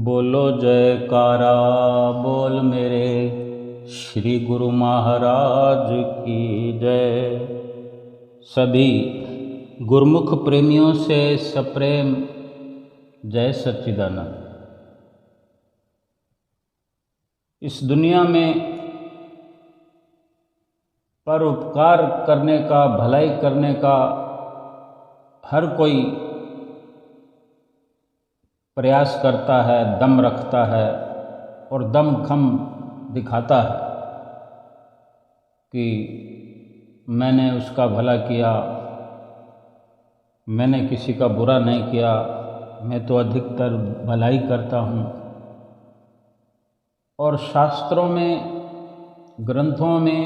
बोलो जयकारा बोल मेरे श्री गुरु महाराज की जय। सभी गुरुमुख प्रेमियों से सप्रेम जय सच्चिदानंद। इस दुनिया में परोपकार करने का, भलाई करने का हर कोई प्रयास करता है, दम रखता है और दम खम दिखाता है कि मैंने उसका भला किया, मैंने किसी का बुरा नहीं किया, मैं तो अधिकतर भलाई करता हूँ। और शास्त्रों में, ग्रंथों में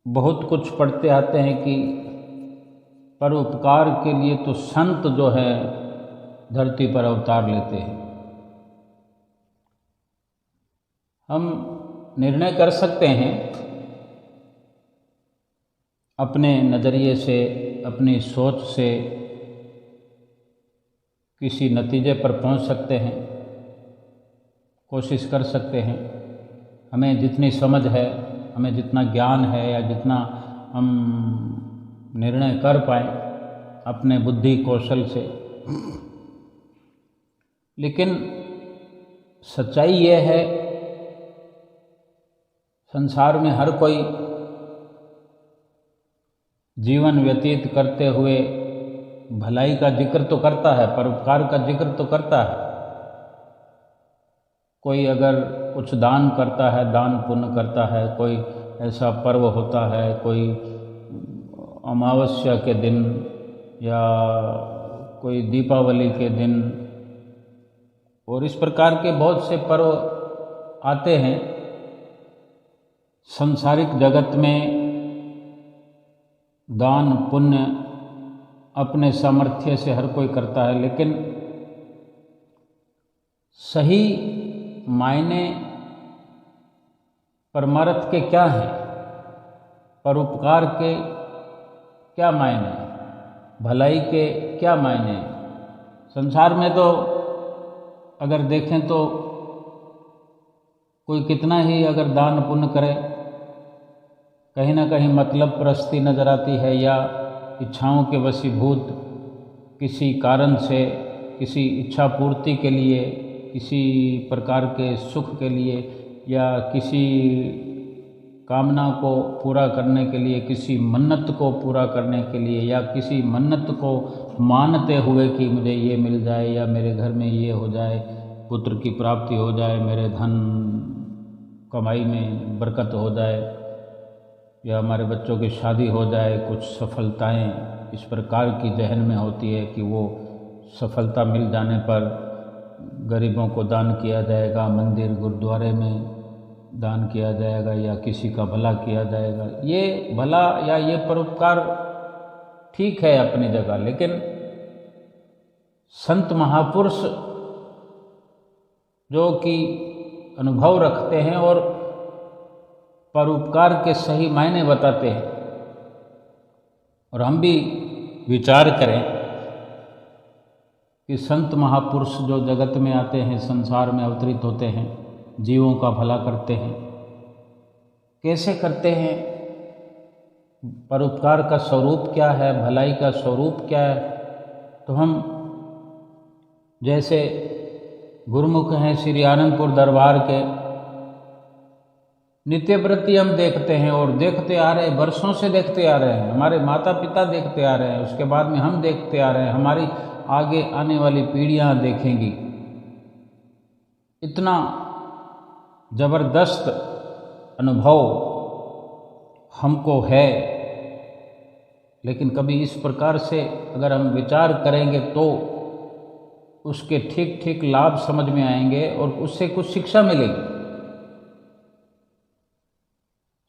बहुत कुछ पढ़ते आते हैं कि परोपकार के लिए तो संत जो है धरती पर अवतार लेते हैं। हम निर्णय कर सकते हैं अपने नज़रिए से, अपनी सोच से किसी नतीजे पर पहुंच सकते हैं, कोशिश कर सकते हैं। हमें जितनी समझ है, हमें जितना ज्ञान है या जितना हम निर्णय कर पाएँ अपने बुद्धि कौशल से। लेकिन सच्चाई ये है, संसार में हर कोई जीवन व्यतीत करते हुए भलाई का जिक्र तो करता है, परोपकार का जिक्र तो करता है। कोई अगर कुछ दान करता है, दान पुण्य करता है, कोई ऐसा पर्व होता है, कोई अमावस्या के दिन या कोई दीपावली के दिन, और इस प्रकार के बहुत से पर्व आते हैं। सांसारिक जगत में दान पुण्य अपने सामर्थ्य से हर कोई करता है, लेकिन सही मायने परमार्थ के क्या हैं, परोपकार के क्या मायने, भलाई के क्या मायने। संसार में तो अगर देखें तो कोई कितना ही अगर दान पुण्य करे, कहीं ना कहीं मतलब प्रस्ती नजर आती है, या इच्छाओं के वशीभूत किसी कारण से, किसी इच्छा पूर्ति के लिए, किसी प्रकार के सुख के लिए, या किसी कामना को पूरा करने के लिए, किसी मन्नत को पूरा करने के लिए, या किसी मन्नत को मानते हुए कि मुझे ये मिल जाए, या मेरे घर में ये हो जाए, पुत्र की प्राप्ति हो जाए, मेरे धन कमाई में बरकत हो जाए, या हमारे बच्चों की शादी हो जाए, कुछ सफलताएं इस प्रकार की जहन में होती है कि वो सफलता मिल जाने पर गरीबों को दान किया जाएगा, मंदिर गुरुद्वारे में दान किया जाएगा, या किसी का भला किया जाएगा। ये भला या ये परोपकार ठीक है अपनी जगह, लेकिन संत महापुरुष जो कि अनुभव रखते हैं और परोपकार के सही मायने बताते हैं, और हम भी विचार करें कि संत महापुरुष जो जगत में आते हैं, संसार में अवतरित होते हैं, जीवों का भला करते हैं, कैसे करते हैं, परोपकार का स्वरूप क्या है, भलाई का स्वरूप क्या है। तो हम जैसे गुरुमुख हैं श्री आनंदपुर दरबार के, नित्यव्रती हम देखते हैं और देखते आ रहे, वर्षों से देखते आ रहे हैं, हमारे माता पिता देखते आ रहे हैं, उसके बाद में हम देखते आ रहे हैं, हमारी आगे आने वाली पीढ़ियां देखेंगी। इतना जबरदस्त अनुभव हमको है, लेकिन कभी इस प्रकार से अगर हम विचार करेंगे तो उसके ठीक ठीक लाभ समझ में आएंगे और उससे कुछ शिक्षा मिलेगी।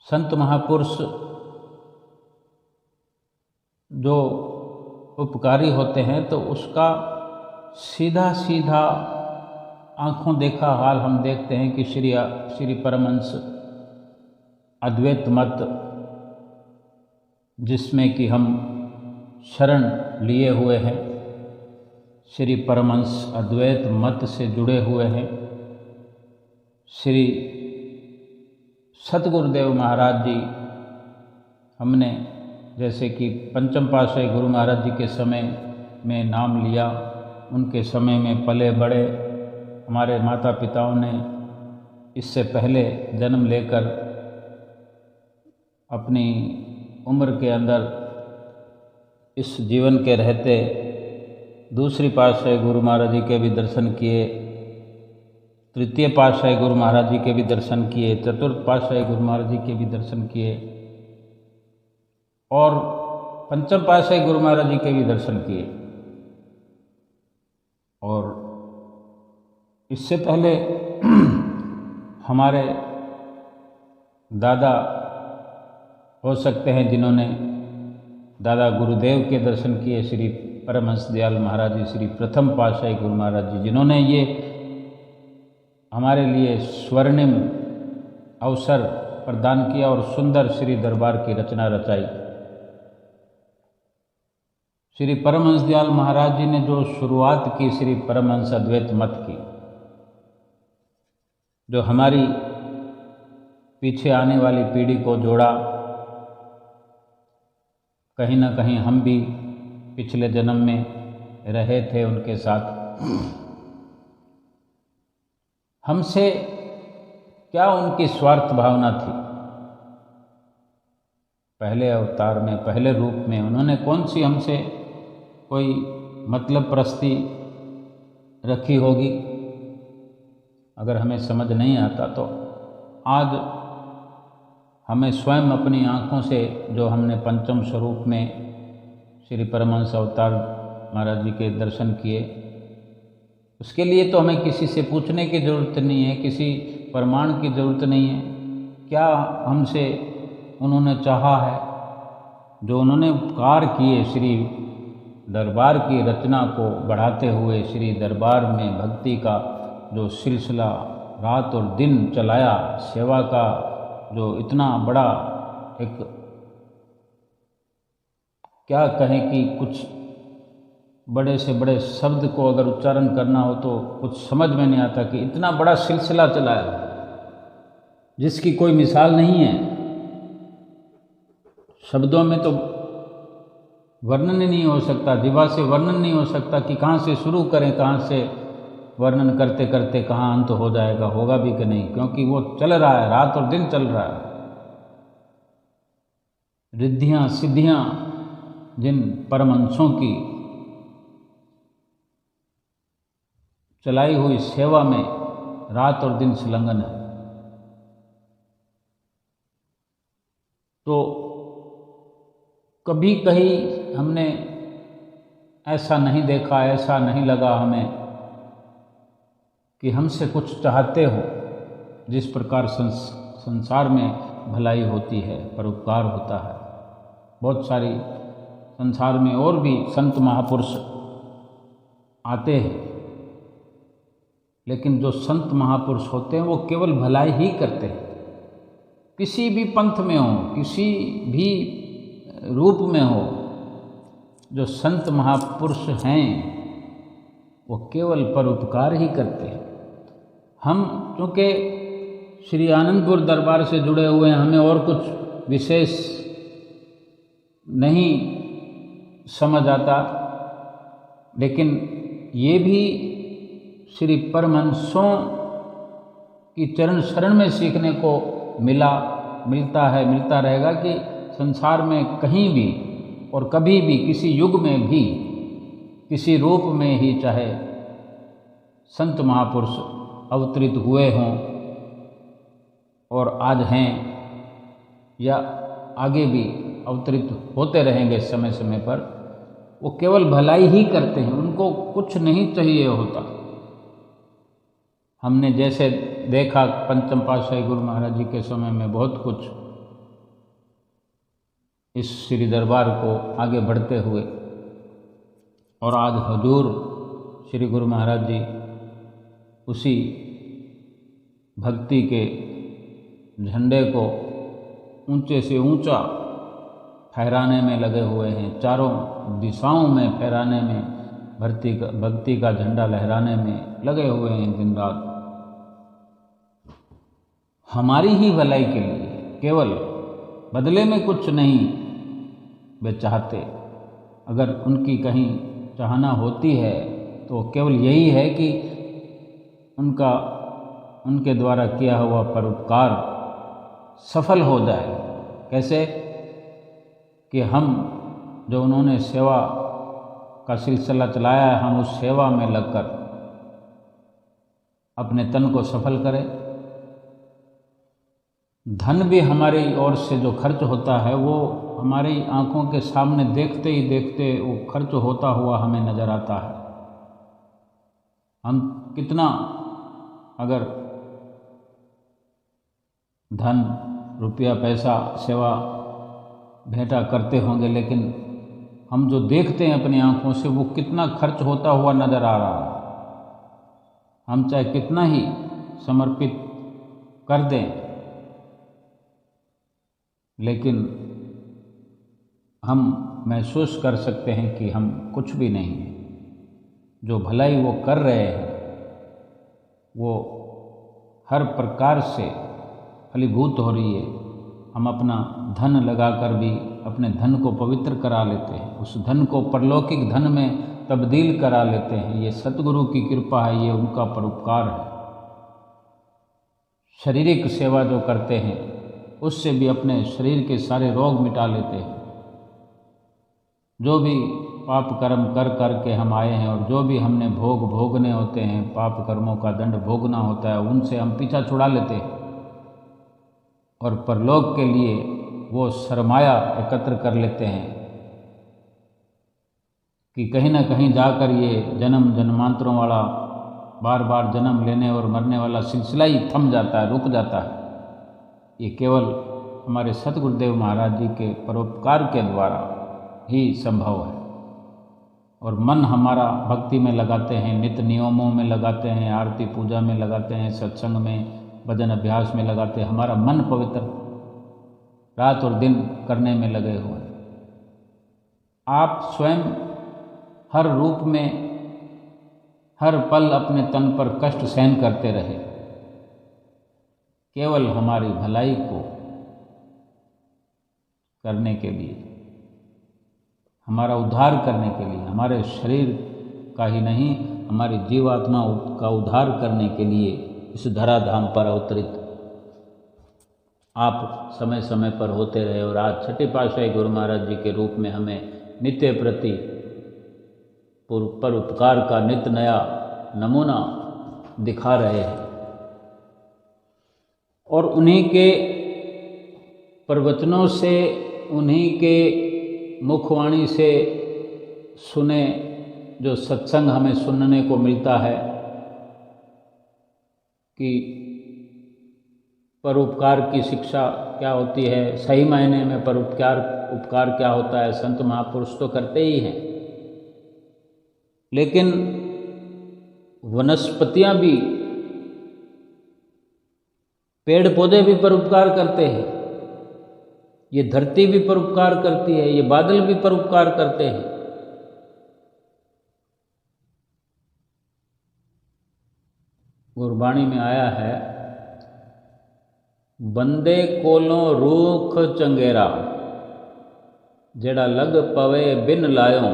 संत महापुरुष जो उपकारी होते हैं तो उसका सीधा सीधा आँखों देखा हाल हम देखते हैं कि श्री परमहंस अद्वैत मत, जिसमें कि हम शरण लिए हुए हैं, श्री परमहंस अद्वैत मत से जुड़े हुए हैं। श्री सतगुरुदेव महाराज जी, हमने जैसे कि पंचम पातशाही गुरु महाराज जी के समय में नाम लिया, उनके समय में पले बड़े। हमारे माता पिताओं ने इससे पहले जन्म लेकर अपनी उम्र के अंदर इस जीवन के रहते दूसरी पातशाही गुरु महाराज जी के भी दर्शन किए, तृतीय पातशाही गुरु महाराज जी के भी दर्शन किए, चतुर्थ पातशाही गुरु महाराज जी के भी दर्शन किए और पंचम पातशाही गुरु महाराज जी के भी दर्शन किए। और इससे पहले हमारे दादा हो सकते हैं जिन्होंने दादा गुरुदेव के दर्शन किए, श्री परमहंस दयाल महाराज जी, श्री प्रथम पातशाही गुरु महाराज जी, जिन्होंने ये हमारे लिए स्वर्णिम अवसर प्रदान किया और सुंदर श्री दरबार की रचना रचाई। श्री परमहंस दयाल महाराज जी ने जो शुरुआत की श्री परमहंस अद्वैत मत की, जो हमारी पीछे आने वाली पीढ़ी को जोड़ा, कहीं ना कहीं हम भी पिछले जन्म में रहे थे उनके साथ। हमसे क्या उनकी स्वार्थ भावना थी? पहले अवतार में, पहले रूप में उन्होंने कौन सी हमसे कोई मतलब प्रस्ती रखी होगी? अगर हमें समझ नहीं आता तो आज हमें स्वयं अपनी आँखों से जो हमने पंचम स्वरूप में श्री परमहंस अवतार महाराज जी के दर्शन किए, उसके लिए तो हमें किसी से पूछने की ज़रूरत नहीं है, किसी प्रमाण की ज़रूरत नहीं है। क्या हमसे उन्होंने चाहा है? जो उन्होंने उपकार किए श्री दरबार की रचना को बढ़ाते हुए, श्री दरबार में भक्ति का जो सिलसिला रात और दिन चलाया, सेवा का जो इतना बड़ा एक, क्या कहें कि कुछ बड़े से बड़े शब्द को अगर उच्चारण करना हो तो कुछ समझ में नहीं आता कि इतना बड़ा सिलसिला चलाया जिसकी कोई मिसाल नहीं है। शब्दों में तो वर्णन ही नहीं हो सकता, जीवा से वर्णन नहीं हो सकता कि कहाँ से शुरू करें, कहाँ से वर्णन करते करते कहाँ अंत हो जाएगा, होगा भी कि नहीं, क्योंकि वो चल रहा है, रात और दिन चल रहा है। रिद्धियाँ सिद्धियाँ जिन परमहंसों की चलाई हुई सेवा में रात और दिन संलग्न है। तो कभी कहीं हमने ऐसा नहीं देखा, ऐसा नहीं लगा हमें कि हमसे कुछ चाहते हो। जिस प्रकार संसार में भलाई होती है, परोपकार होता है, बहुत सारी संसार में और भी संत महापुरुष आते हैं, लेकिन जो संत महापुरुष होते हैं वो केवल भलाई ही करते हैं। किसी भी पंथ में हो, किसी भी रूप में हो, जो संत महापुरुष हैं वो केवल परोपकार ही करते हैं। हम चूँकि श्री आनंदपुर दरबार से जुड़े हुए हैं, हमें और कुछ विशेष नहीं समझ आता, लेकिन ये भी श्री परमहंसों की चरण शरण में सीखने को मिलता है, मिलता रहेगा कि संसार में कहीं भी और कभी भी, किसी युग में भी, किसी रूप में ही चाहे संत महापुरुष अवतरित हुए हों और आज हैं या आगे भी अवतरित होते रहेंगे समय समय पर, वो केवल भलाई ही करते हैं, उनको कुछ नहीं चाहिए होता। हमने जैसे देखा पंचम पातशाही गुरु महाराज जी के समय में बहुत कुछ इस श्री दरबार को आगे बढ़ते हुए, और आज हजूर श्री गुरु महाराज जी उसी भक्ति के झंडे को ऊंचे से ऊंचा फहराने में लगे हुए हैं, चारों दिशाओं में फहराने में भक्ति का झंडा लहराने में लगे हुए हैं दिन रात। हमारी ही भलाई के लिए, केवल बदले में कुछ नहीं वे चाहते। अगर उनकी कहीं चाहना होती है तो केवल यही है कि उनके द्वारा किया हुआ परोपकार सफल हो जाए। कैसे? कि हम जो उन्होंने सेवा का सिलसिला चलाया है, हम उस सेवा में लगकर अपने तन को सफल करें। धन भी हमारी ओर से जो खर्च होता है वो हमारी आंखों के सामने देखते ही देखते वो खर्च होता हुआ हमें नज़र आता है। हम कितना अगर धन, रुपया, पैसा, सेवा भेंटा करते होंगे, लेकिन हम जो देखते हैं अपनी आंखों से वो कितना खर्च होता हुआ नज़र आ रहा है। हम चाहे कितना ही समर्पित कर दें, लेकिन हम महसूस कर सकते हैं कि हम कुछ भी नहीं हैं। जो भलाई वो कर रहे हैं वो हर प्रकार से फलीभूत हो रही है। हम अपना धन लगाकर भी अपने धन को पवित्र करा लेते हैं, उस धन को परलौकिक धन में तब्दील करा लेते हैं। ये सतगुरु की कृपा है, ये उनका परोपकार है। शारीरिक सेवा जो करते हैं उससे भी अपने शरीर के सारे रोग मिटा लेते हैं। जो भी पाप कर्म कर कर के हम आए हैं और जो भी हमने भोगने होते हैं, पाप कर्मों का दंड भोगना होता है, उनसे हम पीछा छुड़ा लेते हैं और परलोक के लिए वो सरमाया एकत्र कर लेते हैं कि कहीं ना कहीं जाकर ये जन्म जन्मांतरों वाला बार बार जन्म लेने और मरने वाला सिलसिला ही थम जाता है, रुक जाता है। ये केवल हमारे सतगुरुदेव महाराज जी के परोपकार के द्वारा ही संभव है। और मन हमारा भक्ति में लगाते हैं, नित्य नियमों में लगाते हैं, आरती पूजा में लगाते हैं, सत्संग में, भजन अभ्यास में लगाते हैं। हमारा मन पवित्र रात और दिन करने में लगे हुए हैं। आप स्वयं हर रूप में, हर पल अपने तन पर कष्ट सहन करते रहे, केवल हमारी भलाई को करने के लिए, हमारा उद्धार करने के लिए, हमारे शरीर का ही नहीं हमारी जीवात्मा का उद्धार करने के लिए इस धराधाम पर अवतरित आप समय समय पर होते रहे। और आज छठे पातशाही गुरु महाराज जी के रूप में हमें नित्य प्रति परोपकार का नित्य नया नमूना दिखा रहे हैं। और उन्हीं के प्रवचनों से, उन्हीं के मुखवाणी से सुने जो सत्संग हमें सुनने को मिलता है कि परोपकार की शिक्षा क्या होती है, सही मायने में उपकार क्या होता है, संत महापुरुष तो करते ही हैं। लेकिन वनस्पतियां भी, पेड़ पौधे भी परोपकार करते हैं, ये धरती भी परोपकार करती है, ये बादल भी परोपकार करते हैं। गुरबाणी में आया है, बंदे कोलों रूख चंगेरा, जेड़ा लग पवे बिन लायों,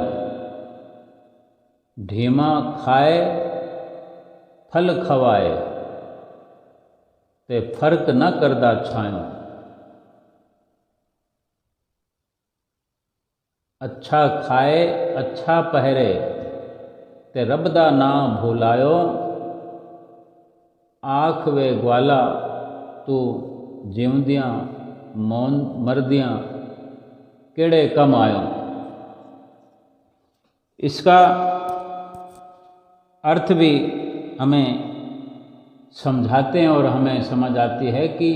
ढीमा खाए फल खवाए, ते फर्क न करदा छायों। अच्छा खाए अच्छा पहरे, ते रब दा नाम भुलायो, आख वे ग्वाला तू जिवदियां मरदियां केड़े कम आयो। इसका अर्थ भी हमें समझाते हैं और हमें समझ आती है कि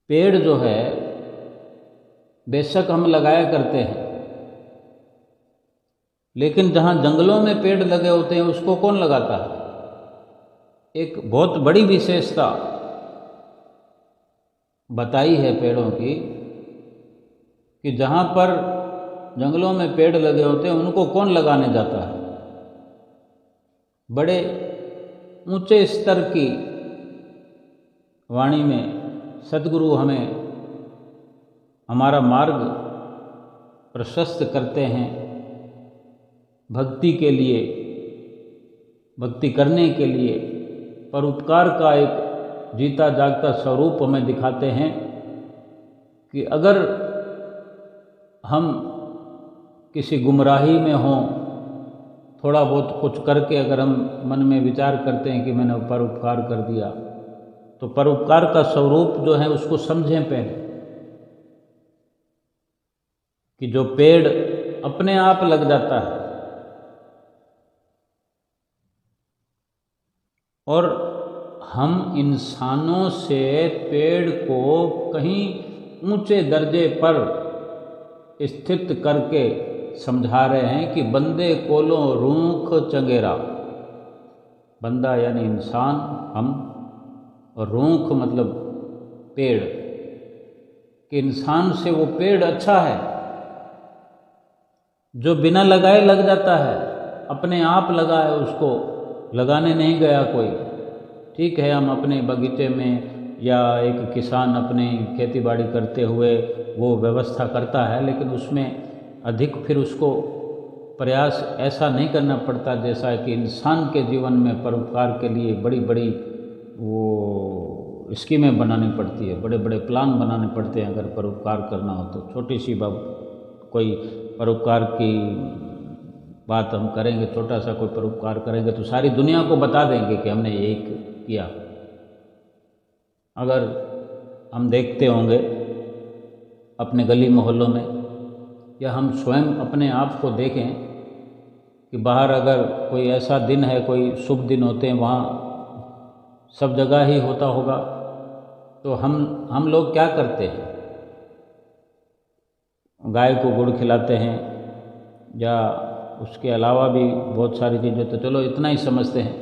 पेड़ जो है बेशक हम लगाया करते हैं, लेकिन जहाँ जंगलों में पेड़ लगे होते हैं उसको कौन लगाता है? एक बहुत बड़ी विशेषता बताई है पेड़ों की कि जहाँ पर जंगलों में पेड़ लगे होते हैं उनको कौन लगाने जाता है। बड़े ऊंचे स्तर की वाणी में सद्गुरु हमें हमारा मार्ग प्रशस्त करते हैं भक्ति के लिए, भक्ति करने के लिए, परोपकार का एक जीता जागता स्वरूप हमें दिखाते हैं कि अगर हम किसी गुमराही में हों, थोड़ा बहुत कुछ करके अगर हम मन में विचार करते हैं कि मैंने परोपकार कर दिया, तो परोपकार का स्वरूप जो है उसको समझें पहले कि जो पेड़ अपने आप लग जाता है और हम इंसानों से पेड़ को कहीं ऊंचे दर्जे पर स्थित करके समझा रहे हैं कि बंदे कोलों रूख चंगेरा। बंदा यानी इंसान, हम, और रूख मतलब पेड़, कि इंसान से वो पेड़ अच्छा है जो बिना लगाए लग जाता है, अपने आप लगा है, उसको लगाने नहीं गया कोई। ठीक है, हम अपने बगीचे में या एक किसान अपनी खेती बाड़ी करते हुए वो व्यवस्था करता है, लेकिन उसमें अधिक फिर उसको प्रयास ऐसा नहीं करना पड़ता जैसा कि इंसान के जीवन में परोपकार के लिए बड़ी बड़ी वो स्कीमें बनानी पड़ती है, बड़े बड़े प्लान बनाने पड़ते हैं। अगर परोपकार करना हो तो छोटी सी कोई परोपकार की बात हम करेंगे, छोटा सा कोई परोपकार करेंगे तो सारी दुनिया को बता देंगे कि हमने यही किया। अगर हम देखते होंगे अपने गली मोहल्लों में, या हम स्वयं अपने आप को देखें कि बाहर अगर कोई ऐसा दिन है, कोई शुभ दिन होते हैं, वहाँ सब जगह ही होता होगा, तो हम लोग क्या करते हैं? गाय को गुड़ खिलाते हैं, या उसके अलावा भी बहुत सारी चीज़ें, तो चलो इतना ही समझते हैं,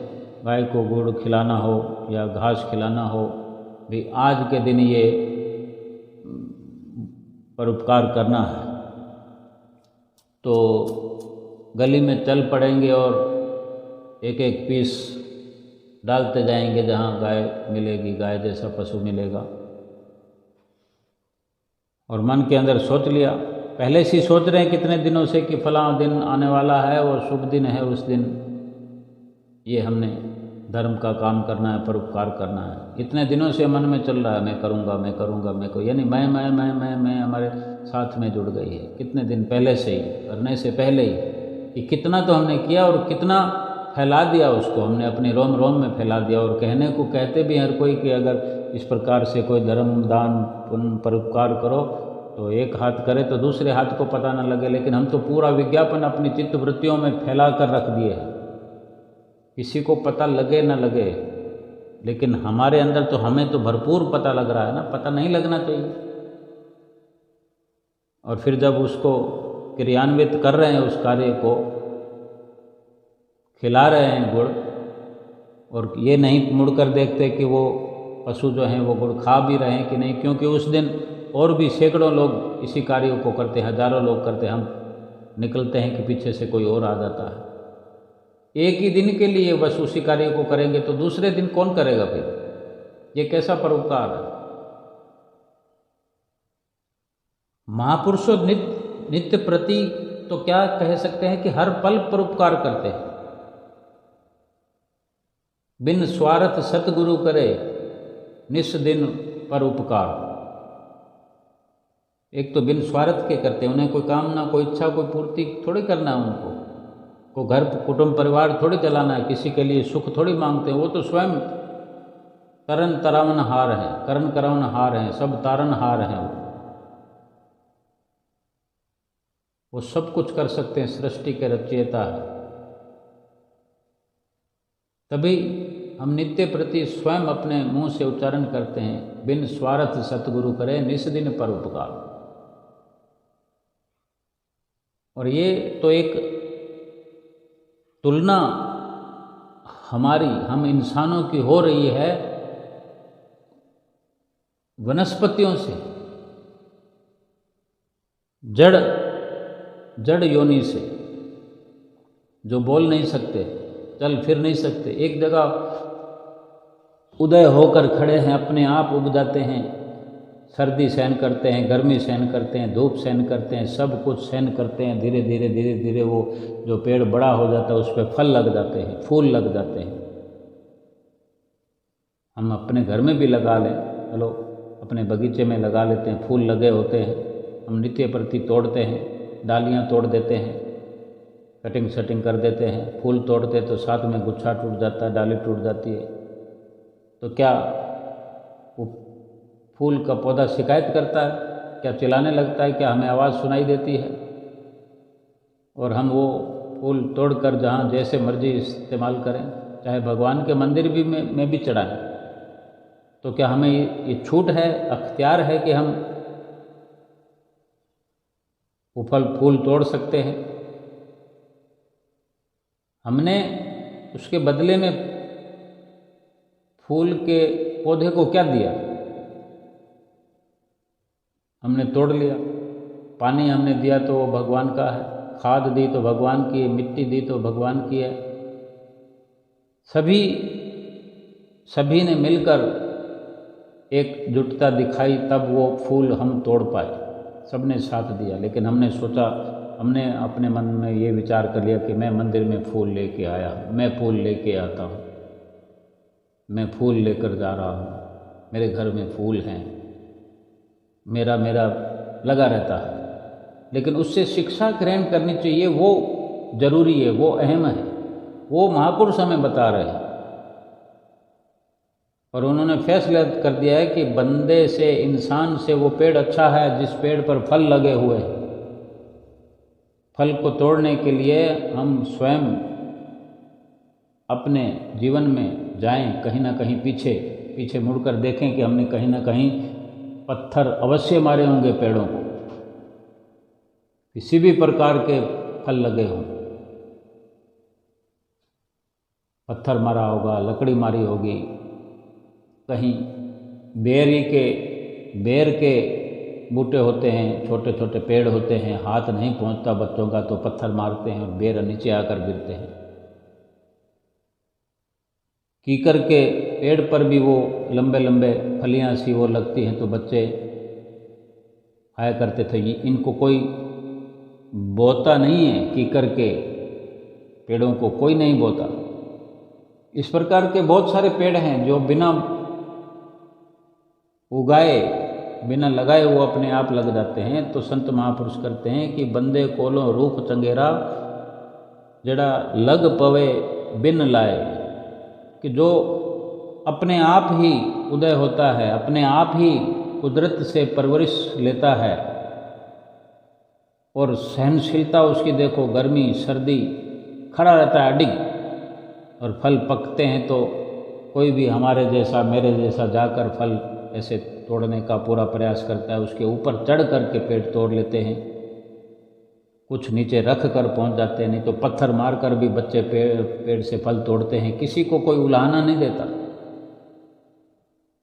गाय को गुड़ खिलाना हो या घास खिलाना हो, भी आज के दिन ये परोपकार करना है, तो गली में चल पड़ेंगे और एक एक पीस डालते जाएंगे जहाँ गाय मिलेगी, गाय जैसा पशु मिलेगा। और मन के अंदर सोच लिया, पहले से सोच रहे हैं कितने दिनों से कि फलां दिन आने वाला है और शुभ दिन है, उस दिन ये हमने धर्म का काम करना है, परोपकार करना है। इतने दिनों से मन में चल रहा है, मैं करूँगा, मैं करूँगा, मैं को, यानी मैं हमारे साथ में जुड़ गई है कितने दिन पहले से ही, करने से पहले ही, कि कितना तो हमने किया और कितना फैला दिया उसको हमने, अपने रोम रोम में फैला दिया। और कहने को कहते भी हर कोई कि अगर इस प्रकार से कोई धर्म दान पुण्य परोपकार करो तो एक हाथ करे तो दूसरे हाथ को पता न लगे, लेकिन हम तो पूरा विज्ञापन अपनी चित्त वृत्तियों में फैला कर रख दिए हैं, किसी को पता लगे न लगे, लेकिन हमारे अंदर तो हमें तो भरपूर पता लग रहा है ना, पता नहीं लगना चाहिए। और फिर जब उसको क्रियान्वित कर रहे हैं, उस कार्य को खिला रहे हैं गुड़, और ये नहीं मुड़कर देखते कि वो पशु जो हैं वो गुड़ खा भी रहे हैं कि नहीं, क्योंकि उस दिन और भी सैकड़ों लोग इसी कार्यों को करते हैं, हजारों लोग करते हैं, हम निकलते हैं कि पीछे से कोई और आ जाता है। एक ही दिन के लिए बस उसी कार्य को करेंगे तो दूसरे दिन कौन करेगा फिर? ये कैसा परोपकार है? महापुरुषों नित्य प्रति तो क्या कह सकते हैं कि हर पल परोपकार करते हैं। बिन स्वार्थ सतगुरु करे निस दिन परोपकार। एक तो बिन स्वार्थ के करते हैं, उन्हें कोई कामना, कोई इच्छा, कोई पूर्ति थोड़ी करना है उनको, को घर कुटुंब परिवार थोड़ी चलाना है, किसी के लिए सुख थोड़ी मांगते हैं। वो तो स्वयं तरन तरावन हार हैं, करण करवन हार हैं, सब तारन हार हैं। वो सब कुछ कर सकते हैं, सृष्टि के रचयिता है। तभी हम नित्य प्रति स्वयं अपने मुंह से उच्चारण करते हैं, बिन स्वार्थ सतगुरु करे निस दिन परोपकार। और ये तो एक तुलना हमारी, हम इंसानों की हो रही है वनस्पतियों से। जड़ जड़ योनि से, जो बोल नहीं सकते, चल फिर नहीं सकते, एक जगह उदय होकर खड़े हैं, अपने आप उग जाते हैं, सर्दी सहन करते हैं, गर्मी सहन करते हैं, धूप सहन करते हैं, सब कुछ सहन करते हैं। धीरे धीरे धीरे धीरे वो जो पेड़ बड़ा हो जाता है उस पर फल लग जाते हैं, फूल लग जाते हैं। हम अपने घर में भी लगा लें, चलो अपने बगीचे में लगा लेते हैं, फूल लगे होते हैं, हम नित्य प्रति तोड़ते हैं, डालियाँ तोड़ देते हैं, कटिंग शटिंग कर देते हैं, फूल तोड़ते तो साथ में गुच्छा टूट जाता है, डाली टूट जाती है। तो क्या वो फूल का पौधा शिकायत करता है? क्या चिल्लाने लगता है? क्या हमें आवाज़ सुनाई देती है? और हम वो फूल तोड़कर जहाँ जैसे मर्जी इस्तेमाल करें, चाहे भगवान के मंदिर भी में भी चढ़ाएं, तो क्या हमें ये छूट है, अख्तियार है कि हम वो फल फूल तोड़ सकते हैं? हमने उसके बदले में फूल के पौधे को क्या दिया? हमने तोड़ लिया। पानी हमने दिया तो वो भगवान का है, खाद दी तो भगवान की है, मिट्टी दी तो भगवान की है। सभी ने मिलकर एकजुटता दिखाई, तब वो फूल हम तोड़ पाए, सबने साथ दिया। लेकिन हमने सोचा, हमने अपने मन में ये विचार कर लिया कि मैं मंदिर में फूल लेके आया हूँ, मैं फूल लेके आता हूँ, मैं फूल लेकर जा रहा हूँ, मेरे घर में फूल हैं, मेरा लगा रहता है। लेकिन उससे शिक्षा ग्रहण करनी चाहिए, वो जरूरी है, वो अहम है, वो महापुरुष हमें बता रहे हैं। और उन्होंने फैसला कर दिया है कि बंदे से, इंसान से वो पेड़ अच्छा है जिस पेड़ पर फल लगे हुए हैं। फल को तोड़ने के लिए हम स्वयं अपने जीवन में जाएं, कहीं ना कहीं पीछे मुड़कर देखें कि हमने कहीं ना कहीं पत्थर अवश्य मारे होंगे पेड़ों को, किसी भी प्रकार के फल लगे हों, पत्थर मारा होगा, लकड़ी मारी होगी, कहीं बेर के बूटे होते हैं, छोटे छोटे पेड़ होते हैं, हाथ नहीं पहुंचता बच्चों का तो पत्थर मारते हैं और बेर नीचे आकर गिरते हैं। कीकर के पेड़ पर भी वो लंबे लंबे फलियां सी वो लगती हैं, तो बच्चे खाया करते थे। इनको कोई बोता नहीं है, कीकर के पेड़ों को कोई नहीं बोता। इस प्रकार के बहुत सारे पेड़ हैं जो बिना उगाए, बिना लगाए वो अपने आप लग जाते हैं। तो संत महापुरुष करते हैं कि बंदे कोलों रूख चंगेरा, जड़ा लग पवे बिन लाए, कि जो अपने आप ही उदय होता है, अपने आप ही कुदरत से परवरिश लेता है, और सहनशीलता उसकी देखो, गर्मी सर्दी खड़ा रहता है अडिग, और फल पकते हैं तो कोई भी हमारे जैसा, मेरे जैसा जाकर फल ऐसे तोड़ने का पूरा प्रयास करता है। उसके ऊपर चढ़ कर के पेड़ तोड़ लेते हैं, कुछ नीचे रख कर पहुंच जाते हैं, नहीं तो पत्थर मार कर भी बच्चे पेड़ से फल तोड़ते हैं। किसी को कोई उलाहना नहीं देता,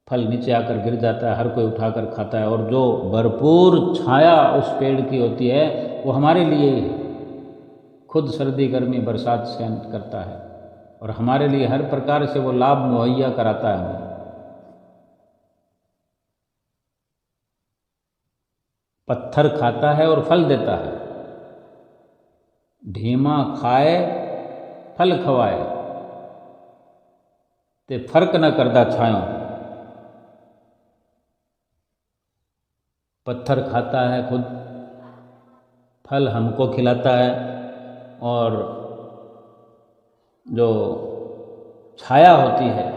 फल नीचे आकर गिर जाता है, हर कोई उठाकर खाता है। और जो भरपूर छाया उस पेड़ की होती है वो हमारे लिए ही है, खुद सर्दी गर्मी बरसात सहन करता है और हमारे लिए हर प्रकार से वो लाभ मुहैया कराता है हमें। पत्थर खाता है और फल देता है, ढीमा खाए फल खवाए, ते फर्क न करदा छायों। पत्थर खाता है खुद, फल हमको खिलाता है, और जो छाया होती है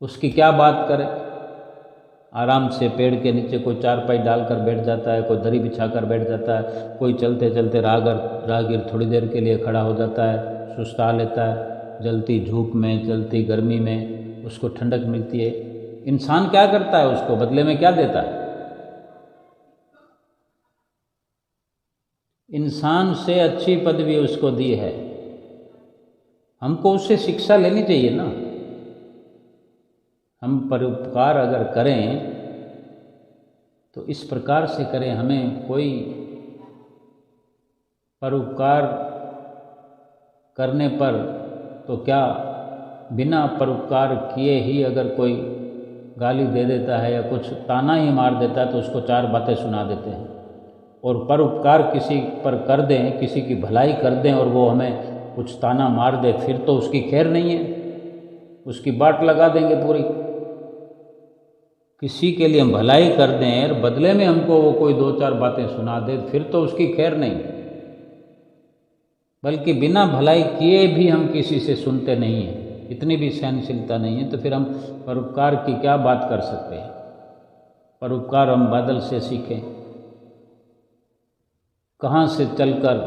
उसकी क्या बात करें। आराम से पेड़ के नीचे कोई चारपाई डालकर बैठ जाता है, कोई दरी बिछाकर बैठ जाता है, कोई चलते चलते राहगीर थोड़ी देर के लिए खड़ा हो जाता है, सुस्ता लेता है। जलती धूप में, जलती गर्मी में उसको ठंडक मिलती है। इंसान क्या करता है, उसको बदले में क्या देता है? इंसान से अच्छी पदवी उसको दी है, हमको उससे शिक्षा लेनी चाहिए ना। हम परोपकार अगर करें तो इस प्रकार से करें। हमें कोई परोपकार करने पर तो क्या, बिना परोपकार किए ही अगर कोई गाली दे देता है या कुछ ताना ही मार देता है तो उसको 4 बातें सुना देते हैं। और परोपकार किसी पर कर दें, किसी की भलाई कर दें और वो हमें कुछ ताना मार दे, फिर तो उसकी खैर नहीं है, उसकी बाट लगा देंगे पूरी। किसी के लिए हम भलाई कर दें और बदले में हमको वो कोई 2-4 बातें सुना दे, फिर तो उसकी खैर नहीं। बल्कि बिना भलाई किए भी हम किसी से सुनते नहीं हैं, इतनी भी सहनशीलता नहीं है, तो फिर हम परोपकार की क्या बात कर सकते हैं। परोपकार हम बादल से सीखें, कहाँ से चलकर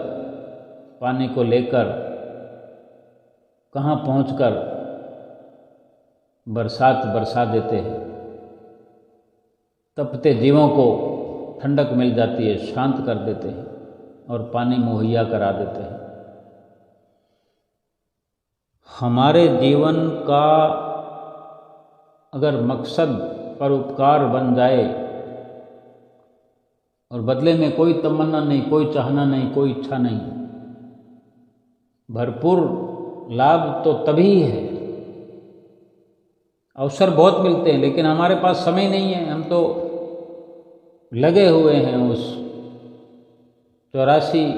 पानी को लेकर कहाँ पहुंचकर बरसात बरसा देते हैं। तपते जीवों को ठंडक मिल जाती है, शांत कर देते हैं और पानी मुहैया करा देते हैं। हमारे जीवन का अगर मकसद परोपकार बन जाए और बदले में कोई तमन्ना नहीं, कोई चाहना नहीं, कोई इच्छा नहीं, भरपूर लाभ तो तभी है। अवसर बहुत मिलते हैं लेकिन हमारे पास समय नहीं है। हम तो लगे हुए हैं उस 84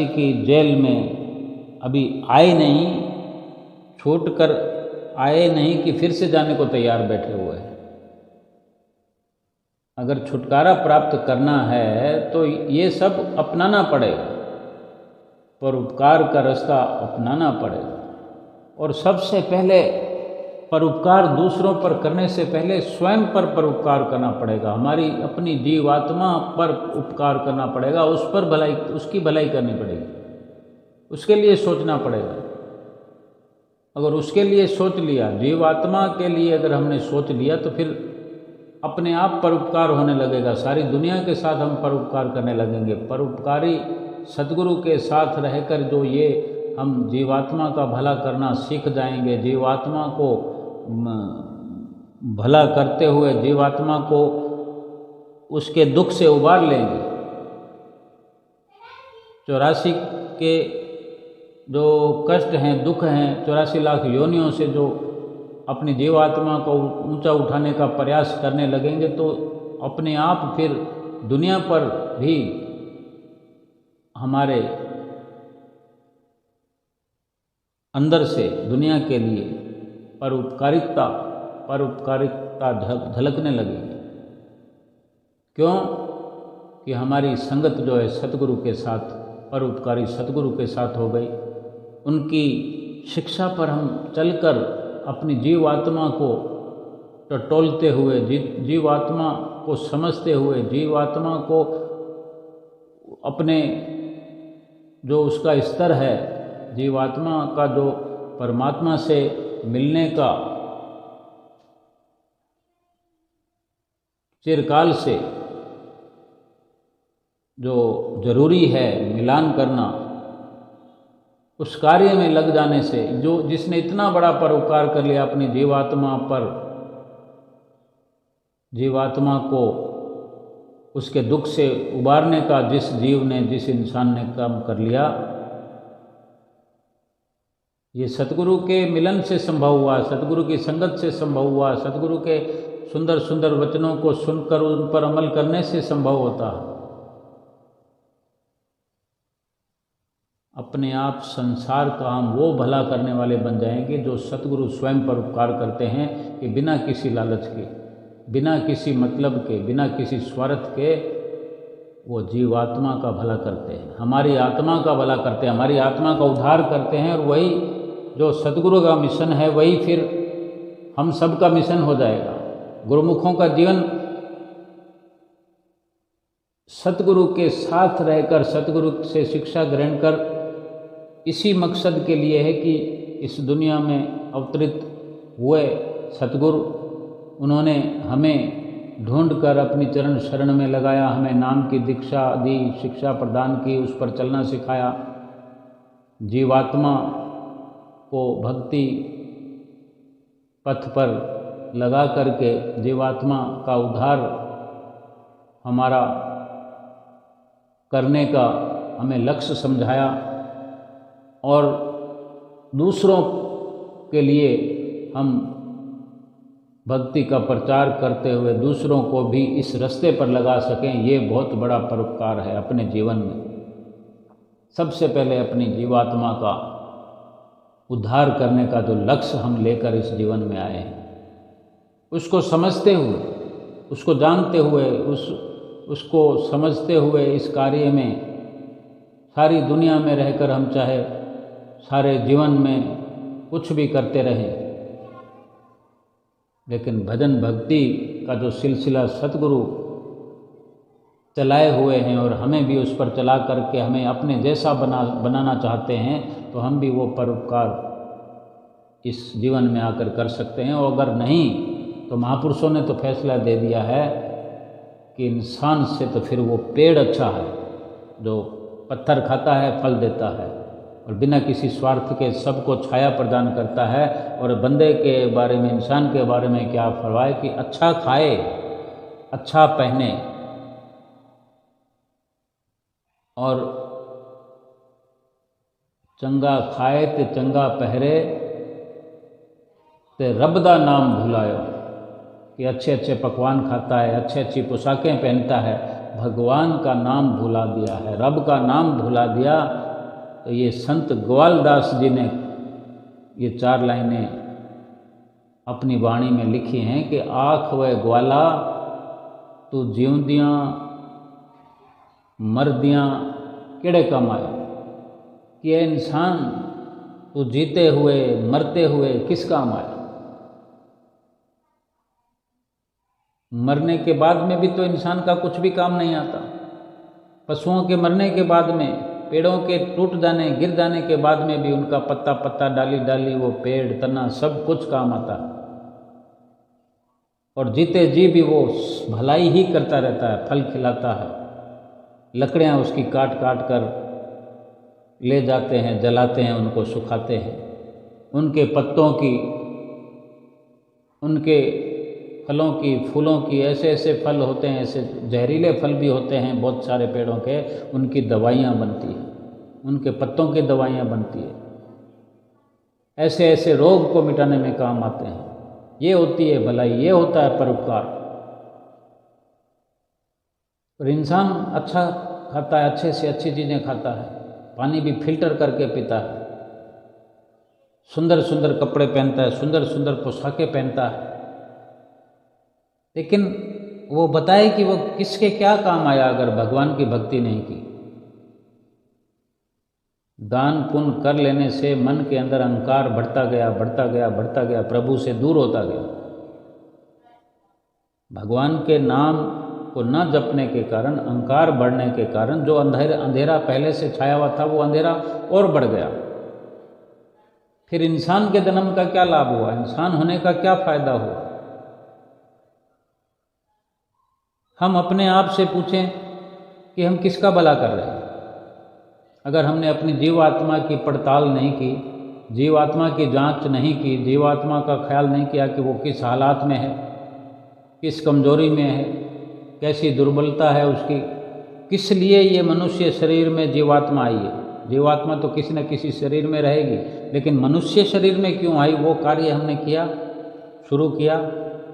की जेल में, अभी आए नहीं, छूट कर आए नहीं कि फिर से जाने को तैयार बैठे हुए हैं। अगर छुटकारा प्राप्त करना है तो ये सब अपनाना पड़ेगा, परोपकार का रास्ता अपनाना पड़ेगा। और सबसे पहले परोपकार दूसरों पर करने से पहले स्वयं पर परोपकार करना पड़ेगा। हमारी अपनी जीवात्मा पर उपकार करना पड़ेगा, उस पर भलाई, उसकी भलाई करनी पड़ेगी, उसके लिए सोचना पड़ेगा। अगर उसके लिए सोच लिया, जीवात्मा के लिए अगर हमने सोच लिया तो फिर अपने आप परोपकार होने लगेगा। सारी दुनिया के साथ हम परोपकार करने लगेंगे। परोपकारी सद्गुरु के साथ रहकर जो ये हम जीवात्मा का भला करना सीख जाएंगे, जीवात्मा को भला करते हुए जीवात्मा को उसके दुख से उबार लेंगे। 84 के जो कष्ट हैं, दुख हैं, 84 लाख योनियों से जो अपनी जीवात्मा को ऊंचा उठाने का प्रयास करने लगेंगे तो अपने आप फिर दुनिया पर भी हमारे अंदर से दुनिया के लिए परोपकारिता झलकने लगेगी। क्यों कि हमारी संगत जो है सतगुरु के साथ, परोपकारी सतगुरु के साथ हो गई। उनकी शिक्षा पर हम चलकर अपनी जीवात्मा को टटोलते हुए, जीवात्मा को समझते हुए, जीवात्मा को अपने जो उसका स्तर है, जीवात्मा का जो परमात्मा से मिलने का चिरकाल से जो जरूरी है मिलान करना, उस कार्य में लग जाने से, जो जिसने इतना बड़ा परोपकार कर लिया अपनी जीवात्मा पर, जीवात्मा को उसके दुख से उबारने का जिस जीव ने, जिस इंसान ने काम कर लिया, ये सतगुरु के मिलन से संभव हुआ, सतगुरु की संगत से संभव हुआ, सतगुरु के सुंदर सुंदर वचनों को सुनकर उन पर अमल करने से संभव होता है। अपने आप संसार का हम वो भला करने वाले बन जाएंगे जो सतगुरु स्वयं पर उपकार करते हैं कि बिना किसी लालच के, बिना किसी मतलब के, बिना किसी स्वार्थ के वो जीवात्मा का भला करते हैं, हमारी आत्मा का भला करते हैं, हमारी आत्मा का उद्धार करते हैं। और वही जो सतगुरु का मिशन है वही फिर हम सब का मिशन हो जाएगा। गुरुमुखों का जीवन सतगुरु के साथ रहकर, सतगुरु से शिक्षा ग्रहण कर इसी मकसद के लिए है कि इस दुनिया में अवतरित हुए सतगुरु, उन्होंने हमें ढूंढकर अपनी चरण शरण में लगाया, हमें नाम की दीक्षा दी, शिक्षा प्रदान की, उस पर चलना सिखाया, जीवात्मा को भक्ति पथ पर लगा करके जीवात्मा का उद्धार हमारा करने का हमें लक्ष्य समझाया और दूसरों के लिए हम भक्ति का प्रचार करते हुए दूसरों को भी इस रास्ते पर लगा सकें, ये बहुत बड़ा परोपकार है अपने जीवन में। सबसे पहले अपनी जीवात्मा का उद्धार करने का जो लक्ष्य हम लेकर इस जीवन में आए हैं, उसको समझते हुए, उसको जानते हुए, उसको समझते हुए इस कार्य में सारी दुनिया में रहकर हम चाहे सारे जीवन में कुछ भी करते रहें, लेकिन भजन भक्ति का जो सिलसिला सतगुरु चलाए हुए हैं और हमें भी उस पर चला करके हमें अपने जैसा बनाना चाहते हैं, तो हम भी वो परोपकार इस जीवन में आकर कर सकते हैं। और अगर नहीं तो महापुरुषों ने तो फैसला दे दिया है कि इंसान से तो फिर वो पेड़ अच्छा है जो पत्थर खाता है, फल देता है और बिना किसी स्वार्थ के सबको छाया प्रदान करता है। और बंदे के बारे में, इंसान के बारे में क्या फरमाए कि अच्छा खाए, अच्छा पहने और चंगा खाए ते चंगा पहरे ते रब दा नाम भुलायो, कि अच्छे अच्छे पकवान खाता है, अच्छी अच्छी पोशाकें पहनता है, भगवान का नाम भुला दिया है, रब का नाम भुला दिया। तो ये संत ग्वालदास जी ने ये 4 लाइनें अपनी वाणी में लिखी हैं कि आख व ग्वाला तू जीवदियाँ मरदियाँ केड़े काम आया, कि ये इंसान तू जीते हुए मरते हुए किस काम आया। मरने के बाद में भी तो इंसान का कुछ भी काम नहीं आता। पशुओं के मरने के बाद में, पेड़ों के टूट जाने गिर जाने के बाद में भी उनका पत्ता पत्ता, डाली डाली, वो पेड़ तना सब कुछ काम आता। और जीते जी भी वो भलाई ही करता रहता है, फल खिलाता है। लकड़ियाँ उसकी काट काट कर ले जाते हैं, जलाते हैं, उनको सुखाते हैं। उनके पत्तों की, उनके फलों की, फूलों की, ऐसे ऐसे फल होते हैं, ऐसे जहरीले फल भी होते हैं बहुत सारे पेड़ों के, उनकी दवाइयाँ बनती हैं, उनके पत्तों की दवाइयाँ बनती है। ऐसे ऐसे रोग को मिटाने में काम आते हैं। ये होती है भलाई, ये होता है परोपकार। और इंसान अच्छा खाता है, अच्छे से अच्छी चीज़ें खाता है, पानी भी फिल्टर करके पीता है, सुंदर सुंदर कपड़े पहनता है, सुंदर सुंदर पोशाकें पहनता है, लेकिन वो बताए कि वो किसके क्या काम आया अगर भगवान की भक्ति नहीं की। दान पुण्य कर लेने से मन के अंदर अहंकार बढ़ता गया, बढ़ता गया, बढ़ता गया, प्रभु से दूर होता गया। भगवान के नाम को न जपने के कारण, अहंकार बढ़ने के कारण जो अंधेरा पहले से छाया हुआ था, वो अंधेरा और बढ़ गया। फिर इंसान के जन्म का क्या लाभ हुआ, इंसान होने का क्या फायदा हुआ। हम अपने आप से पूछें कि हम किसका भला कर रहे हैं। अगर हमने अपनी जीवात्मा की पड़ताल नहीं की, जीवात्मा की जांच नहीं की, जीवात्मा का ख्याल नहीं किया कि वो किस हालात में है, किस कमजोरी में है, कैसी दुर्बलता है उसकी, किस लिए ये मनुष्य शरीर में जीवात्मा आई है। जीवात्मा तो किसी न किसी शरीर में रहेगी, लेकिन मनुष्य शरीर में क्यों आई, वो कार्य हमने किया, शुरू किया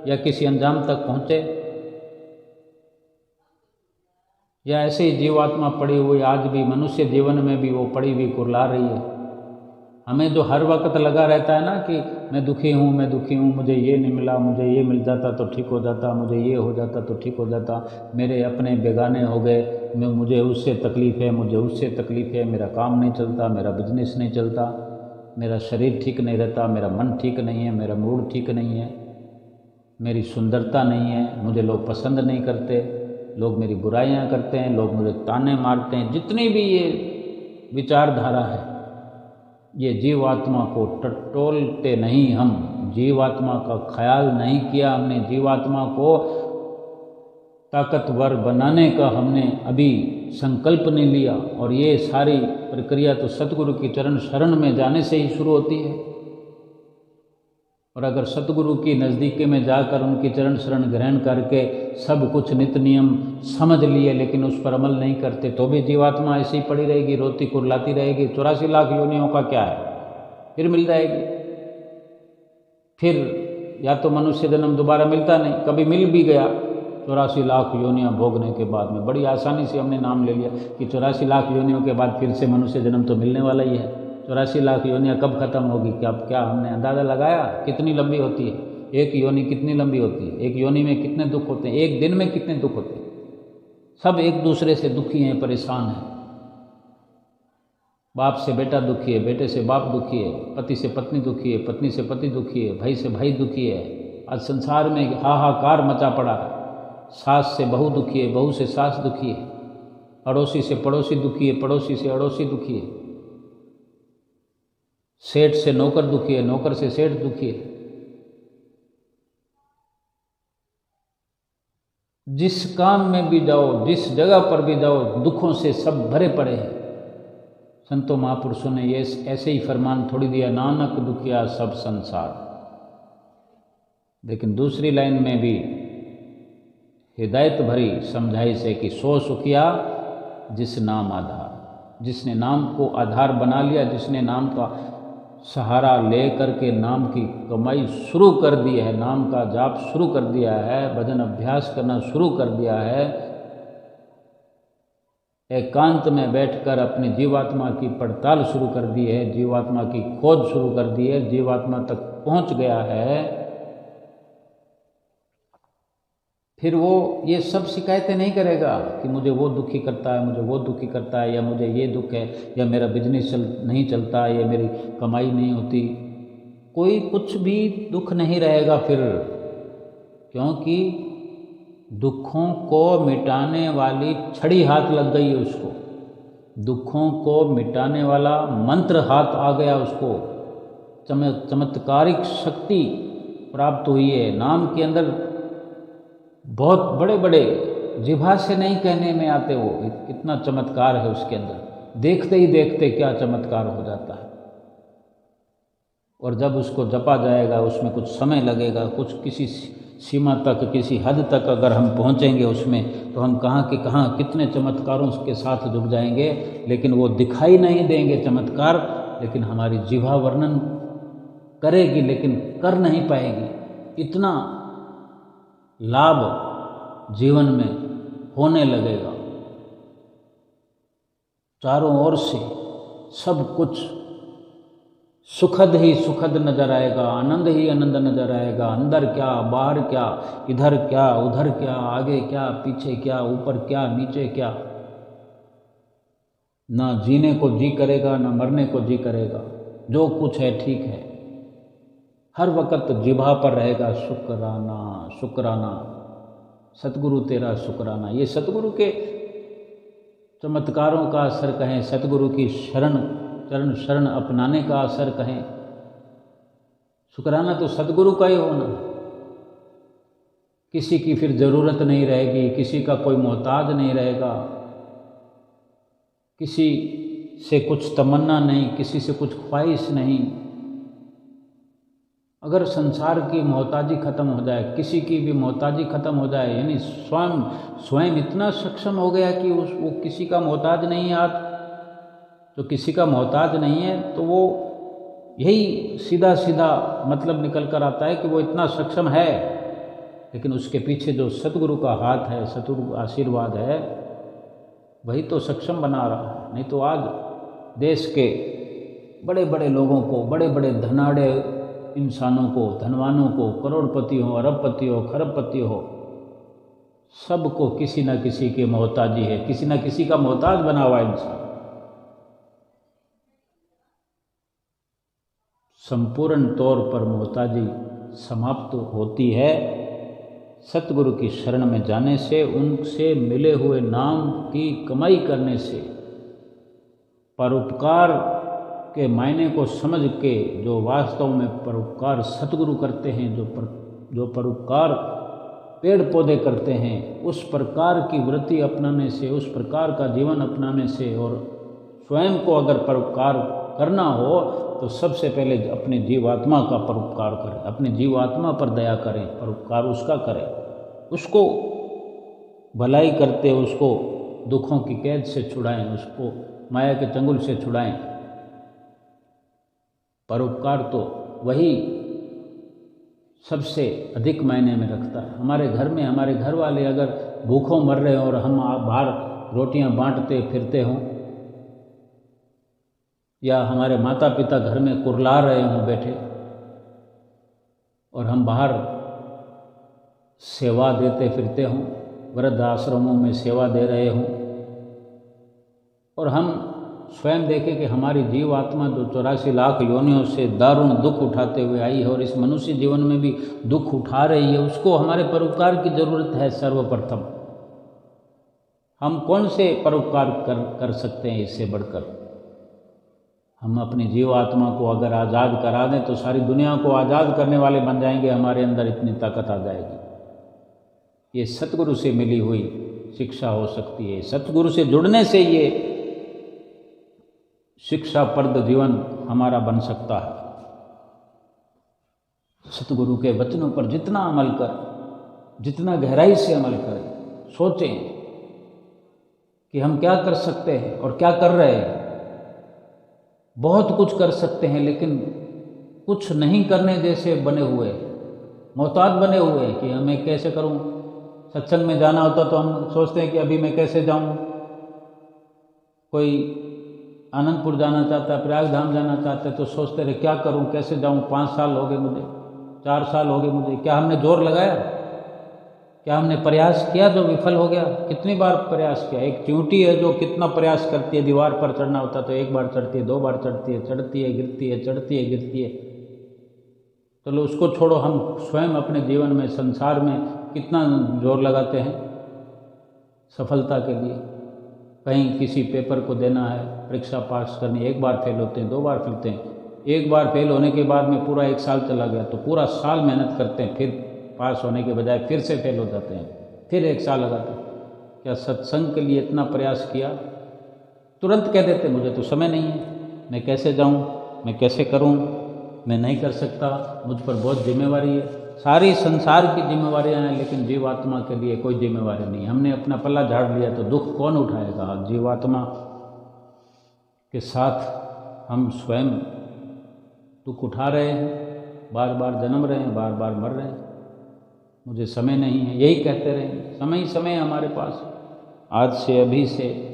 या किसी अंजाम तक पहुँचे, या ऐसे ही जीवात्मा पड़ी हुई आज भी मनुष्य जीवन में भी वो पड़ी हुई कुरला रही है। हमें जो हर वक्त लगा रहता है ना कि मैं दुखी हूँ, मैं दुखी हूँ, मुझे ये नहीं मिला, मुझे ये मिल जाता तो ठीक हो जाता, मुझे ये हो जाता तो ठीक हो जाता, मेरे अपने बेगाने हो गए, मुझे उससे तकलीफ़ है, मुझे उससे तकलीफ़ है, मेरा काम नहीं चलता, मेरा बिजनेस नहीं चलता, मेरा शरीर ठीक नहीं रहता, मेरा मन ठीक नहीं है, मेरा मूड ठीक नहीं है, मेरी सुंदरता नहीं है, मुझे लोग पसंद नहीं करते, लोग मेरी बुराइयां करते हैं, लोग मुझे ताने मारते हैं। जितनी भी ये विचारधारा है, ये जीवात्मा को टटोलते नहीं। हम जीवात्मा का ख्याल नहीं किया, हमने जीवात्मा को ताकतवर बनाने का हमने अभी संकल्प नहीं लिया। और ये सारी प्रक्रिया तो सतगुरु की चरण शरण में जाने से ही शुरू होती है। और अगर सतगुरु की नज़दीकी में जाकर उनकी चरण शरण ग्रहण करके सब कुछ नित्य नियम समझ लिए लेकिन उस पर अमल नहीं करते तो भी जीवात्मा ऐसी ही पड़ी रहेगी, रोती कुरलाती रहेगी। 84 लाख योनियों का क्या है, फिर मिल जाएगी। फिर या तो मनुष्य जन्म दोबारा मिलता नहीं, कभी मिल भी गया 84 लाख योनियाँ भोगने के बाद में बड़ी आसानी से हमने नाम ले लिया कि 84 लाख योनियों के बाद फिर से मनुष्य जन्म तो मिलने वाला ही है। 84 लाख योनियाँ कब खत्म होगी, क्या हमने अंदाज़ा लगाया कितनी लंबी होती है? एक योनि कितनी लंबी होती है? एक योनि में कितने दुख होते हैं? एक दिन में कितने दुख होते हैं? सब एक दूसरे से दुखी हैं, परेशान हैं। बाप से बेटा दुखी है, बेटे से बाप दुखी है, पति से पत्नी दुखी है, पत्नी से पति दुखी है, भाई से भाई दुखी है। आज संसार में हाहाकार मचा पड़ा है। सास से बहू दुखी है, बहू से सास दुखी है, अड़ोसी से पड़ोसी दुखी है, पड़ोसी से अड़ोसी दुखी है, सेठ से नौकर दुखी है, नौकर से सेठ दुखी है। जिस काम में भी जाओ, जिस जगह पर भी जाओ, दुखों से सब भरे पड़े हैं। संतों महापुरुषों ने ये ऐसे ही फरमान थोड़ी दिया, नानक दुखिया सब संसार। लेकिन दूसरी लाइन में भी हिदायत भरी समझाई से कि सो सुखिया जिस नाम आधार, जिसने नाम को आधार बना लिया, जिसने नाम का सहारा ले करके नाम की कमाई शुरू कर दी है, नाम का जाप शुरू कर दिया है, भजन अभ्यास करना शुरू कर दिया है, एकांत में बैठकर अपनी जीवात्मा की पड़ताल शुरू कर दी है, जीवात्मा की खोज शुरू कर दी है, जीवात्मा तक पहुंच गया है, फिर वो ये सब शिकायतें नहीं करेगा कि मुझे वो दुखी करता है, मुझे वो दुखी करता है, या मुझे ये दुख है, या मेरा बिजनेस नहीं चलता, या मेरी कमाई नहीं होती। कोई कुछ भी दुख नहीं रहेगा फिर, क्योंकि दुखों को मिटाने वाली छड़ी हाथ लग गई है उसको। दुखों को मिटाने वाला मंत्र हाथ आ गया उसको। चमत्कारिक शक्ति प्राप्त हुई है। नाम के अंदर बहुत बड़े बड़े जिभा से नहीं कहने में आते, वो इतना चमत्कार है उसके अंदर। देखते ही देखते क्या चमत्कार हो जाता है। और जब उसको जपा जाएगा उसमें कुछ समय लगेगा, कुछ किसी सीमा तक, किसी हद तक अगर हम पहुंचेंगे उसमें, तो हम कहाँ के कहाँ कितने चमत्कारों के साथ जुड़ जाएंगे। लेकिन वो दिखाई नहीं देंगे चमत्कार, लेकिन हमारी जिह्वा वर्णन करेगी लेकिन कर नहीं पाएगी। इतना लाभ जीवन में होने लगेगा। चारों ओर से सब कुछ सुखद ही सुखद नजर आएगा, आनंद ही आनंद नजर आएगा। अंदर क्या, बाहर क्या, इधर क्या, उधर क्या, आगे क्या, पीछे क्या, ऊपर क्या, नीचे क्या। ना जीने को जी करेगा, ना मरने को जी करेगा। जो कुछ है ठीक है। हर वक्त जिभा पर रहेगा शुक्राना शुक्राना, सतगुरु तेरा शुक्राना। ये सतगुरु के चमत्कारों का असर कहें, सतगुरु की चरण शरण अपनाने का असर कहें। शुक्राना तो सतगुरु का ही होना। किसी की फिर ज़रूरत नहीं रहेगी, किसी का कोई मोहताज नहीं रहेगा, किसी से कुछ तमन्ना नहीं, किसी से कुछ ख्वाहिश नहीं। अगर संसार की मोहताजी खत्म हो जाए, किसी की भी मोहताजी खत्म हो जाए, यानी स्वयं इतना सक्षम हो गया कि वो किसी का मोहताज नहीं है। आज तो किसी का मोहताज नहीं है, तो वो यही सीधा सीधा मतलब निकल कर आता है कि वो इतना सक्षम है। लेकिन उसके पीछे जो सतगुरु का हाथ है, सतगुरु का आशीर्वाद है, वही तो सक्षम बना रहा है। नहीं तो आज देश के बड़े बड़े लोगों को, बड़े बड़े धनाढ़े इंसानों को, धनवानों को, करोड़पति हो, अरबपति हो, खरबपति हो, सबको किसी न किसी की मोहताजी है, किसी न किसी का मोहताज बना हुआ इंसान। संपूर्ण तौर पर मोहताजी समाप्त होती है सतगुरु की शरण में जाने से, उनसे मिले हुए नाम की कमाई करने से। परोपकार के मायने को समझ के जो वास्तव में परोपकार सतगुरु करते हैं, जो परोपकार पेड़ पौधे करते हैं, उस प्रकार की वृत्ति अपनाने से, उस प्रकार का जीवन अपनाने से, और स्वयं को अगर परोपकार करना हो तो सबसे पहले अपने जीवात्मा का परोपकार करें, अपने जीवात्मा पर दया करें, परोपकार उसका करें, उसको भलाई करते उसको दुखों की कैद से छुड़ाएं, उसको माया के चंगुल से छुड़ाएं। परोपकार तो वही सबसे अधिक मायने में रखता है। हमारे घर में हमारे घर वाले अगर भूखों मर रहे हों और हम बाहर रोटियां बांटते फिरते हों, या हमारे माता पिता घर में कुरला रहे हों बैठे और हम बाहर सेवा देते फिरते हों, वृद्ध आश्रमों में सेवा दे रहे हों, और हम स्वयं देखें कि हमारी जीव आत्मा जो 84 लाख योनियों से दारुण दुख उठाते हुए आई है और इस मनुष्य जीवन में भी दुख उठा रही है, उसको हमारे परोपकार की ज़रूरत है। सर्वप्रथम हम कौन से परोपकार कर सकते हैं इससे बढ़कर? हम अपनी जीव आत्मा को अगर आज़ाद करा दें तो सारी दुनिया को आज़ाद करने वाले बन जाएंगे, हमारे अंदर इतनी ताकत आ जाएगी। ये सतगुरु से मिली हुई शिक्षा हो सकती है। सतगुरु से जुड़ने से ये शिक्षाप्रद जीवन हमारा बन सकता है। सतगुरु के वचनों पर जितना अमल करें, जितना गहराई से अमल करें, सोचें कि हम क्या कर सकते हैं और क्या कर रहे हैं। बहुत कुछ कर सकते हैं लेकिन कुछ नहीं करने जैसे बने हुए, मोहताज बने हुए हैं कि मैं कैसे करूं। सत्संग में जाना होता तो हम सोचते हैं कि अभी मैं कैसे जाऊं। कोई आनंदपुर जाना चाहता है, प्रयागधाम जाना चाहता है तो सोचते रहे क्या करूं, कैसे जाऊं। 5 साल हो गए मुझे, 4 साल हो गए मुझे। क्या हमने जोर लगाया? क्या हमने प्रयास किया जो विफल हो गया? कितनी बार प्रयास किया? एक चींटी है जो कितना प्रयास करती है, दीवार पर चढ़ना होता तो 1 बार चढ़ती है, 2 बार चढ़ती है, चढ़ती है गिरती है, चढ़ती है गिरती है। चलो उसको छोड़ो, हम स्वयं अपने जीवन में संसार में कितना जोर लगाते हैं सफलता के लिए। कहीं किसी पेपर को देना है, परीक्षा पास करनी, 1 बार फेल होते हैं, 2 बार फेलते हैं। 1 बार फेल होने के बाद में पूरा 1 साल चला गया तो पूरा साल मेहनत करते हैं, फिर पास होने के बजाय फिर से फेल हो जाते हैं, फिर 1 साल लगाते हैं। क्या सत्संग के लिए इतना प्रयास किया? तुरंत कह देते मुझे तो समय नहीं है, मैं कैसे जाऊं, मैं कैसे करूं, मैं नहीं कर सकता, मुझ पर बहुत जिम्मेवारी है। सारी संसार की जिम्मेवारियां हैं लेकिन जीवात्मा के लिए कोई जिम्मेवारी नहीं। हमने अपना पल्ला झाड़ लिया तो दुख कौन उठाएगा? जीवात्मा के साथ हम स्वयं दुख उठा रहे हैं, बार बार जन्म रहे हैं, बार बार मर रहे हैं। मुझे समय नहीं है, यही कहते रहेंगे। समय ही समय है हमारे पास। आज से, अभी से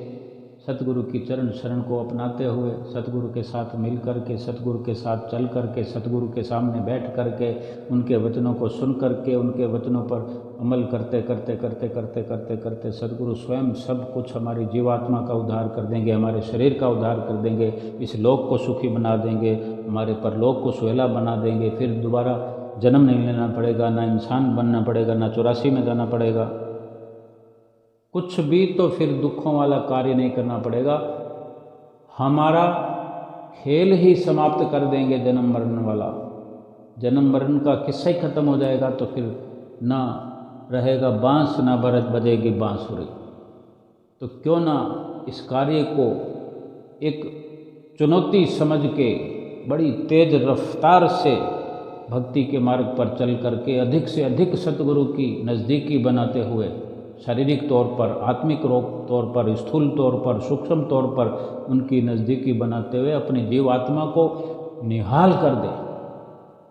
सतगुरु की चरण शरण को अपनाते हुए, सतगुरु के साथ मिल कर के, सतगुरु के साथ चल कर के, सतगुरु के सामने बैठ कर के, उनके वचनों को सुन कर के, उनके वचनों पर अमल करते करते करते करते करते करते सतगुरु स्वयं सब कुछ हमारी जीवात्मा का उद्धार कर देंगे, हमारे शरीर का उद्धार कर देंगे, इस लोक को सुखी बना देंगे, हमारे परलोक को सुहेला बना देंगे। फिर दोबारा जन्म नहीं लेना पड़ेगा, ना इंसान बनना पड़ेगा, ना 84 में जाना पड़ेगा, कुछ भी। तो फिर दुखों वाला कार्य नहीं करना पड़ेगा। हमारा खेल ही समाप्त कर देंगे जन्म मरण वाला। जन्म मरण का किस्सा ही खत्म हो जाएगा तो फिर ना रहेगा बांस, ना बजेगी बांसुरी। तो क्यों ना इस कार्य को एक चुनौती समझ के बड़ी तेज रफ्तार से भक्ति के मार्ग पर चल करके अधिक से अधिक सतगुरु की नज़दीकी बनाते हुए, शारीरिक तौर पर, आत्मिक तौर पर, स्थूल तौर पर, सूक्ष्म तौर पर उनकी नज़दीकी बनाते हुए अपनी जीवात्मा को निहाल कर दे,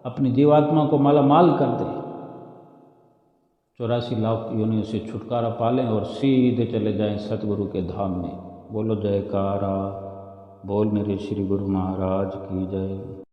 अपनी जीवात्मा को मालामाल कर दे, 84 लाख योनियों से छुटकारा पालें और सीधे चले जाएं सतगुरु के धाम में। बोलो जयकारा, बोल मेरे श्री गुरु महाराज की जय।